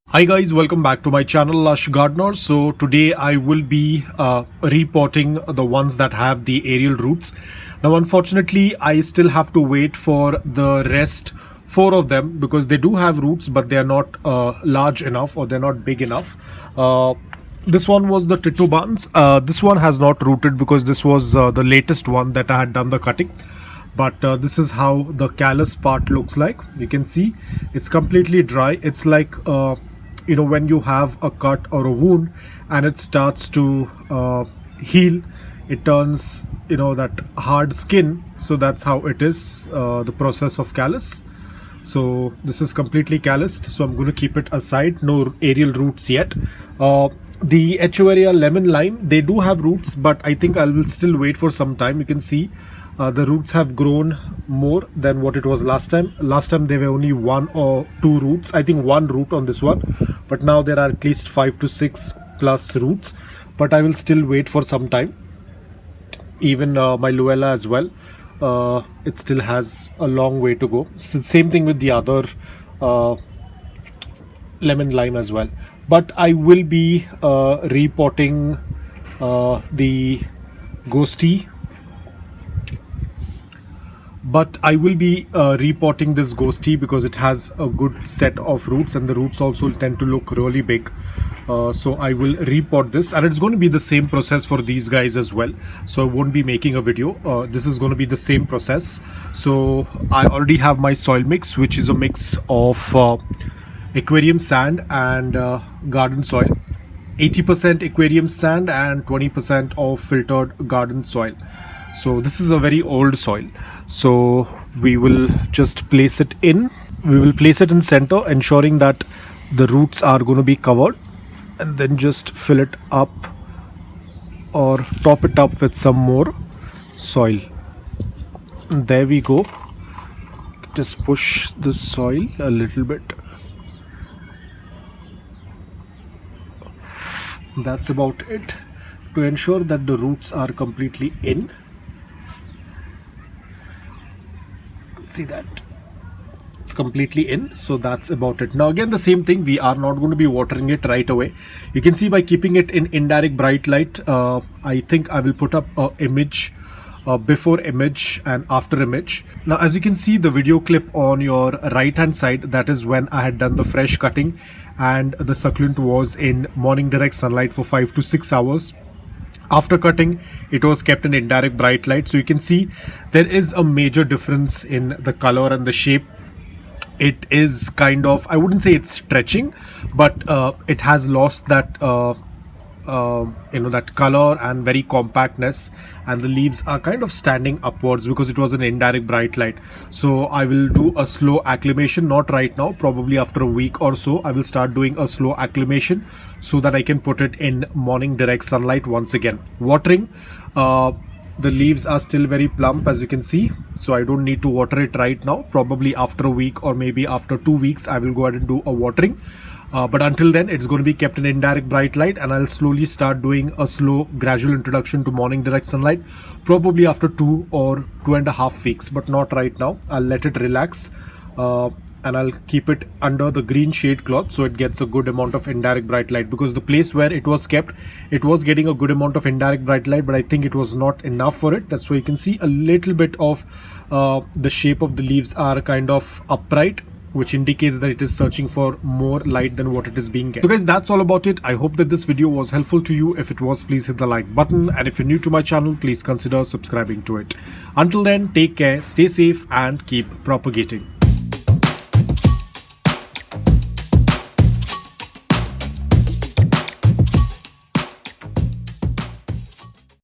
Hi guys, welcome back to my channel Lush Gardener. So today I will be repotting the ones that have the aerial roots. Now unfortunately I still have to wait for the rest 4 of them because they do have roots, but they are not large enough, or they're not big enough. This one was the titubans. This one has not rooted because this was the latest one that I had done the cutting. But this is how the callus part looks like. You can see it's completely dry. It's like when you have a cut or a wound and it starts to heal, it turns that hard skin. So that's how it is, the process of callus. So this is completely calloused, so I'm going to keep it aside. No aerial roots yet. The Echeveria lemon lime, they do have roots, but I think I will still wait for some time. You can see the roots have grown more than what it was last time. Last time there were only 1 or 2 roots. I think 1 root on this one, but now there are at least 5 to 6 plus roots. But I will still wait for some time. Even my Luella as well, it still has a long way to go. Same thing with the other lemon lime as well. But I will be repotting the ghosty. But I will be repotting this ghosty because it has a good set of roots, and the roots also tend to look really big. So I will repot this, and it's going to be the same process for these guys as well. So I won't be making a video. This is going to be the same process. So I already have my soil mix, which is a mix of aquarium sand and garden soil. 80% aquarium sand and 20% of filtered garden soil. So this is a very old soil. So we will just place it in. We will place it in center, ensuring that the roots are going to be covered, and then just fill it up or top it up with some more soil. And there we go. Just push the soil a little bit. That's about it, to ensure that the roots are completely in. See that it's completely in. So that's about it. Now again, the same thing, we are not going to be watering it right away. You can see by keeping it in indirect bright light, I think I will put up a image, before image and after image. Now as you can see the video clip on your right hand side, that is when I had done the fresh cutting, and the succulent was in morning direct sunlight for 5 to 6 hours. After cutting, it was kept in indirect bright light. So you can see there is a major difference in the color and the shape. It is kind of, I wouldn't say it's stretching, but it has lost that that color and very compactness, and the leaves are kind of standing upwards because it was an indirect bright light. So I will do a slow acclimation, not right now, probably after a week or so I will start doing a slow acclimation so that I can put it in morning direct sunlight once again. Watering, the leaves are still very plump, as you can see, so I don't need to water it right now. Probably after a week or maybe after 2 weeks I will go ahead and do a watering. But until then, it's going to be kept in indirect bright light, and I'll slowly start doing a slow gradual introduction to morning direct sunlight, probably after 2 or 2.5 weeks, but not right now. I'll let it relax, and I'll keep it under the green shade cloth so it gets a good amount of indirect bright light, because the place where it was kept, it was getting a good amount of indirect bright light, but I think it was not enough for it. That's why you can see a little bit of the shape of the leaves are kind of upright, which indicates that it is searching for more light than what it is being getting. So guys, that's all about it. I hope that this video was helpful to you. If it was, please hit the like button, and if you're new to my channel, please consider subscribing to it. Until then, take care, stay safe, and keep propagating.